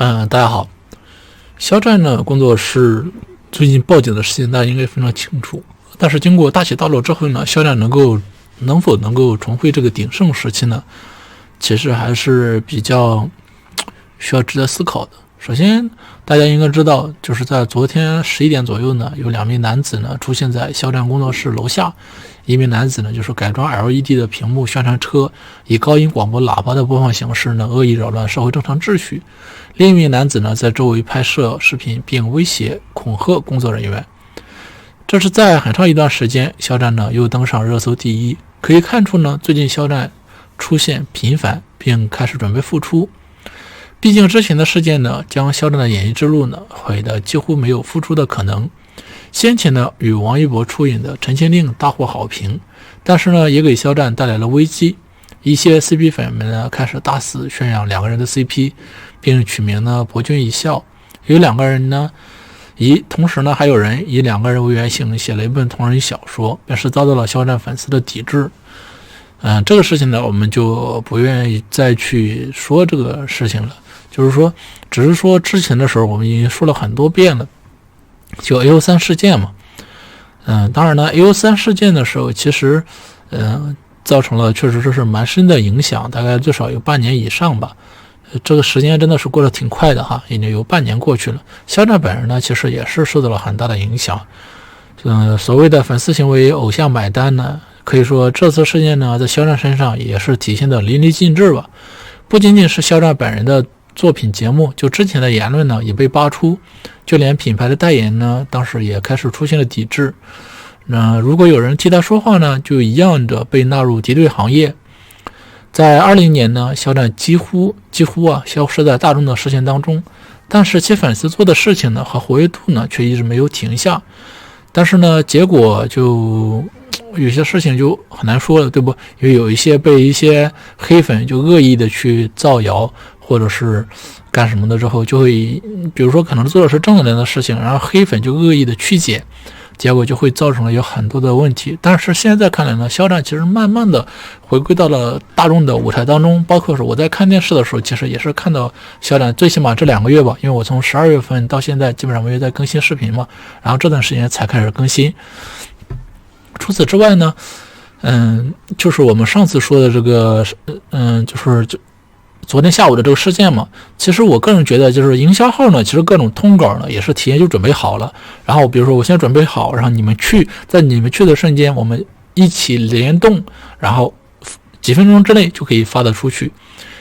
大家好。肖战呢工作室最近报警的事情大家应该非常清楚，但是经过大起大落之后呢，肖战能否重回这个鼎盛时期呢，其实还是比较需要值得思考的。首先大家应该知道，就是在昨天11点左右呢，有2名男子呢出现在肖战工作室楼下。一名男子呢就是改装 LED 的屏幕宣传车，以高音广播喇叭的播放形式呢恶意扰乱社会正常秩序。另一名男子呢在周围拍摄视频并威胁恐吓工作人员。这是在很长一段时间，肖战呢又登上热搜第一。可以看出呢，最近肖战出现频繁，并开始准备复出。毕竟之前的事件呢，将肖战的演艺之路呢毁得几乎没有复出的可能。先前呢与王一博出演的《陈情令》大获好评，但是呢也给肖战带来了危机。一些 CP 粉们呢开始大肆宣扬两个人的 CP， 并取名呢博君一笑。同时呢还有人以两个人为原型写了一本同人小说，便是遭到了肖战粉丝的抵制。这个事情呢我们就不愿意再去说这个事情了，只是说之前的时候我们已经说了很多遍了，就 AO3 事件嘛。当然呢 AO3 事件的时候其实造成了确实是蛮深的影响，大概最少有半年以上吧。这个时间真的是过得挺快的哈，已经有半年过去了。肖战本人呢其实也是受到了很大的影响。所谓的粉丝行为偶像买单呢，可以说这次事件呢在肖战身上也是体现的淋漓尽致吧。不仅仅是肖战本人的作品节目，就之前的言论呢也被扒出，就连品牌的代言呢当时也开始出现了抵制。如果有人替他说话呢，就一样的被纳入敌对行业。在20年呢，肖战几乎消失在大众的视线当中，但是其粉丝做的事情呢和活跃度呢却一直没有停下。但是呢结果就有些事情就很难说了，对不？因为有一些被一些黑粉就恶意的去造谣或者是干什么的之后，就会比如说可能做的是正能量的事情，然后黑粉就恶意的曲解，结果就会造成了有很多的问题。但是现在看来呢，肖战其实慢慢的回归到了大众的舞台当中，包括是我在看电视的时候，其实也是看到肖战最起码这2个月吧，因为我从12月份到现在基本上没有在更新视频嘛，然后这段时间才开始更新。除此之外呢，就是我们上次说的这个，就是昨天下午的这个事件嘛，其实我个人觉得就是营销号呢，其实各种通稿呢也是提前就准备好了，然后比如说我先准备好，然后你们去，在你们去的瞬间我们一起联动，然后几分钟之内就可以发得出去，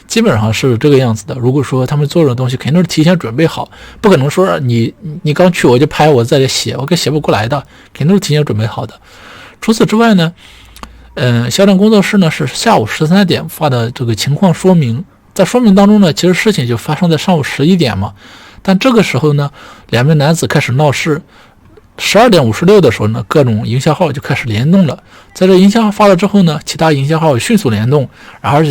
基本上是这个样子的。如果说他们做的东西肯定是提前准备好，不可能说你刚去我就拍我再来写，我给写不过来的，肯定是提前准备好的。除此之外呢，肖战工作室呢是下午13点发的这个情况说明，在说明当中呢，其实事情就发生在上午11点嘛，但这个时候呢，2名男子开始闹事。12点56的时候呢，各种营销号就开始联动了。在这营销号发了之后呢，其他营销号迅速联动，然后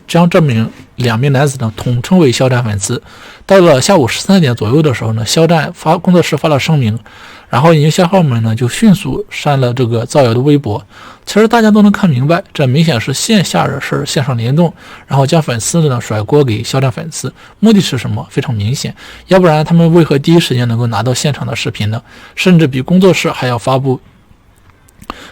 将这2名男子呢统称为肖战粉丝。到了下午13点左右的时候呢，肖战工作室发了声明，然后营销号们呢就迅速删了这个造谣的微博。其实大家都能看明白，这明显是线下的事线上联动，然后将粉丝呢甩锅给肖战粉丝，目的是什么？非常明显，要不然他们为何第一时间能够拿到现场的视频呢？甚至比工作室还要发布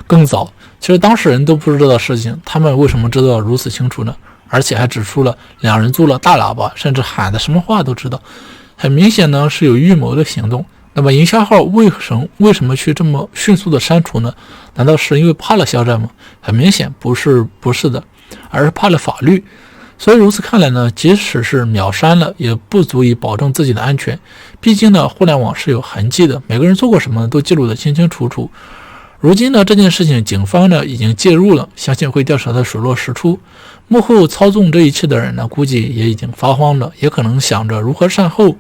更早。其实当事人都不知道的事情，他们为什么知道如此清楚呢？而且还指出了2人租了大喇叭，甚至喊的什么话都知道，很明显呢是有预谋的行动。那么营销号为什么去这么迅速的删除呢？难道是因为怕了肖战吗？很明显不是的，而是怕了法律。所以如此看来呢，即使是秒删了，也不足以保证自己的安全。毕竟呢，互联网是有痕迹的，每个人做过什么都记录得清清楚楚。如今呢，这件事情警方呢已经介入了，相信会调查的水落石出。幕后操纵这一切的人呢，估计也已经发慌了，也可能想着如何善后。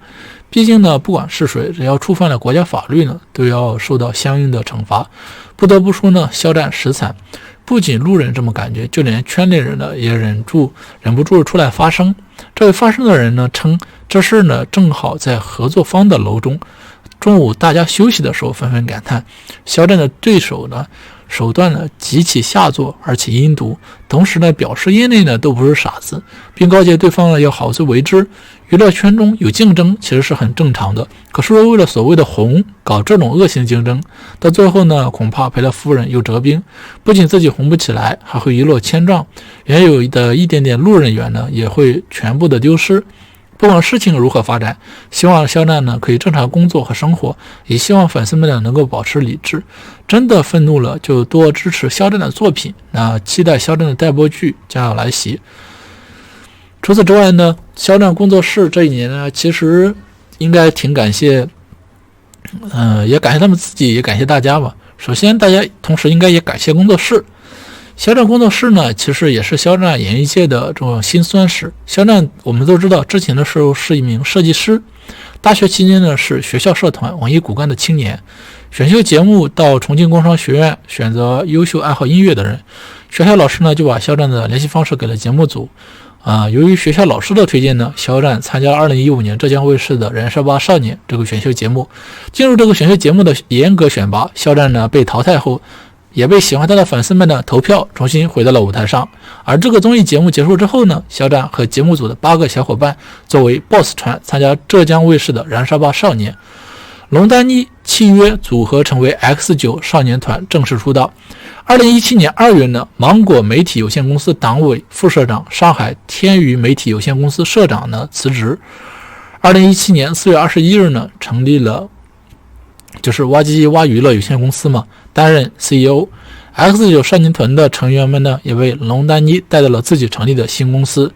毕竟呢，不管是谁，只要触犯了国家法律呢，都要受到相应的惩罚。不得不说呢，肖战实惨，不仅路人这么感觉，就连圈内人呢也忍不住出来发声。这位发声的人呢称，这事呢正好在合作方的楼中，中午大家休息的时候纷纷感叹，肖战的对手呢手段呢极其下作而且阴毒，同时呢表示业内呢都不是傻子，并告诫对方呢要好自为之。娱乐圈中有竞争其实是很正常的，可是为了所谓的红搞这种恶性竞争，到最后呢恐怕赔了夫人又折兵，不仅自己红不起来，还会一落千丈，原有的一点点路人缘呢也会全部的丢失。不管事情如何发展，希望肖战呢可以正常工作和生活，也希望粉丝们呢能够保持理智。真的愤怒了就多支持肖战的作品，那期待肖战的待播剧将要来袭。除此之外呢，肖战工作室这一年呢其实应该挺感谢，也感谢他们自己，也感谢大家吧。首先大家同时应该也感谢工作室。肖战工作室呢，其实也是肖战演艺界的这种辛酸史。肖战我们都知道，之前的时候是一名设计师，大学期间呢是学校社团文艺骨干的青年，选秀节目到重庆工商学院选择优秀爱好音乐的人，学校老师呢就把肖战的联系方式给了节目组。由于学校老师的推荐呢，肖战参加2015年浙江卫视的《燃烧吧少年》这个选秀节目。进入这个选秀节目的严格选拔，肖战呢被淘汰后，也被喜欢他的粉丝们的投票重新回到了舞台上。而这个综艺节目结束之后呢，肖战和节目组的8个小伙伴作为 BOSS 团参加浙江卫视的《燃烧吧少年》。龙丹妮契约组合成为 X9 少年团正式出道。2017年2月呢，芒果媒体有限公司党委副社长、上海天娱媒体有限公司社长呢辞职。2017年4月21日呢，成立了就是挖机挖娱乐有限公司嘛，担任 CEO。X9 少年团的成员们呢，也为龙丹妮带到了自己成立的新公司。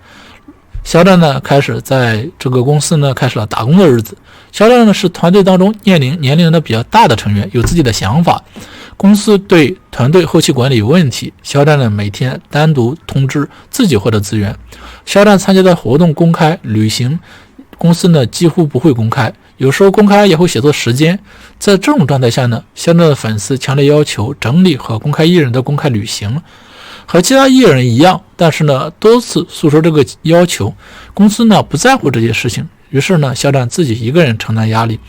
肖战呢，开始在这个公司呢开始了打工的日子。肖战呢是团队当中年龄呢比较大的成员，有自己的想法。公司对团队后期管理有问题，肖战呢每天单独通知自己获得资源。肖战参加的活动公开，旅行公司呢几乎不会公开，有时候公开也会写作时间。在这种状态下呢，肖战的粉丝强烈要求整理和公开艺人的公开旅行。和其他艺人一样，但是呢多次诉说这个要求，公司呢不在乎这些事情，于是呢肖战自己一个人承担压力。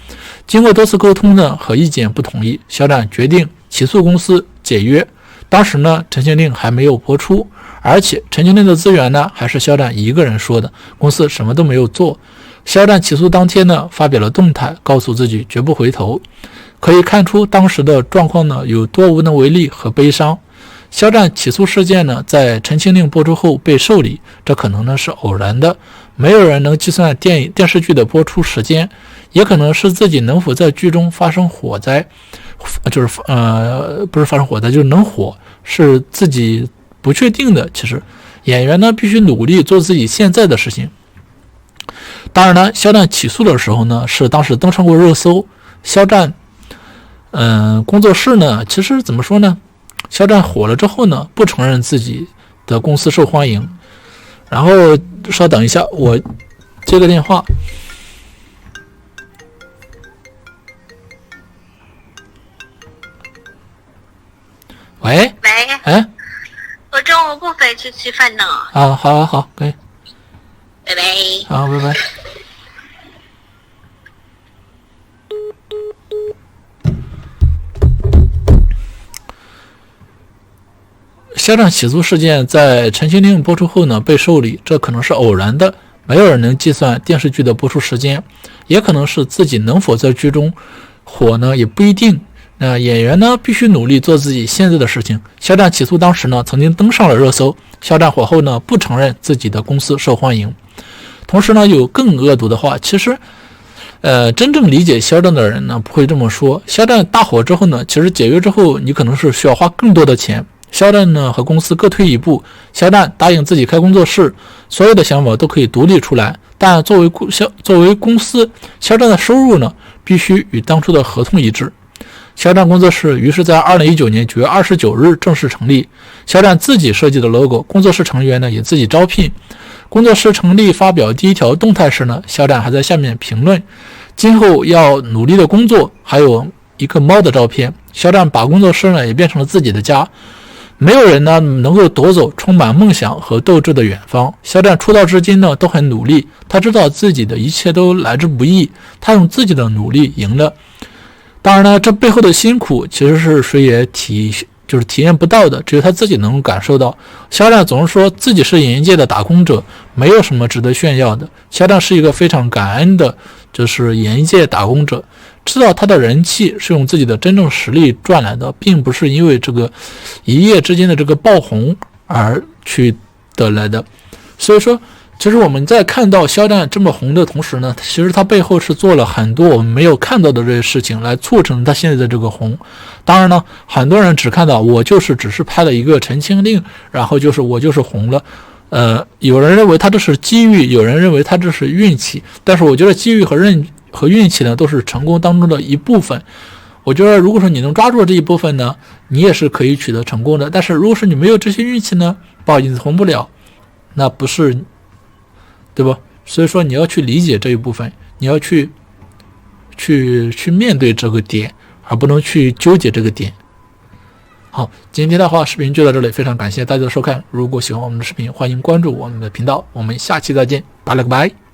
经过多次沟通呢和意见不统一，肖战决定起诉公司解约。当时呢陈情令还没有播出，而且陈情令的资源呢还是肖战一个人说的，公司什么都没有做。肖战起诉当天呢发表了动态，告诉自己绝不回头。可以看出当时的状况呢有多无能为力和悲伤。肖战起诉事件呢，在陈情令播出后被受理，这可能呢是偶然的，没有人能计算电视剧的播出时间，也可能是自己能否在剧中发生火灾，就是不是发生火灾，就是能火，是自己不确定的。其实演员呢必须努力做自己现在的事情。当然呢，肖战起诉的时候呢，是当时登上过热搜。肖战工作室呢，其实怎么说呢？肖战火了之后呢，不承认自己的公司受欢迎。然后稍等一下，我接个电话。喂，哎，我中午不回去吃饭呢。啊，好，可以，拜拜。好，拜拜。肖战起诉事件在陈情令播出后呢被受理，这可能是偶然的，没有人能计算电视剧的播出时间，也可能是自己能否在剧中火呢也不一定。那演员呢必须努力做自己现在的事情。肖战起诉当时呢曾经登上了热搜，肖战火后呢不承认自己的公司受欢迎。同时呢有更恶毒的话，其实真正理解肖战的人呢不会这么说。肖战大火之后呢，其实解约之后你可能是需要花更多的钱。肖战呢和公司各退一步，肖战答应自己开工作室，所有的想法都可以独立出来，但作为公司，肖战的收入呢必须与当初的合同一致。肖战工作室于是在2019年9月29日正式成立，肖战自己设计的 logo， 工作室成员呢也自己招聘。工作室成立发表第一条动态时呢，肖战还在下面评论今后要努力的工作，还有一个猫的照片。肖战把工作室呢也变成了自己的家。没有人呢能够夺走充满梦想和斗志的远方。肖战出道至今呢都很努力，他知道自己的一切都来之不易，他用自己的努力赢了。当然呢，这背后的辛苦其实是谁也就是体验不到的，只有他自己能够感受到。肖战总是说自己是演艺界的打工者，没有什么值得炫耀的。肖战是一个非常感恩的，就是演艺界打工者，知道他的人气是用自己的真正实力赚来的，并不是因为这个一夜之间的这个爆红而去得来的。所以说其实我们在看到肖战这么红的同时呢，其实他背后是做了很多我们没有看到的这些事情，来促成他现在的这个红。当然呢，很多人只看到我只是拍了一个陈情令，然后我就是红了。有人认为他这是机遇，有人认为他这是运气，但是我觉得机遇和运气呢，都是成功当中的一部分。我觉得如果说你能抓住这一部分呢，你也是可以取得成功的。但是如果说你没有这些运气呢，不好意思，红不了，那不是，对吧？所以说你要去理解这一部分，你要去面对这个点，而不能去纠结这个点。好，今天的话视频就到这里，非常感谢大家的收看。如果喜欢我们的视频，欢迎关注我们的频道，我们下期再见，拜了个拜。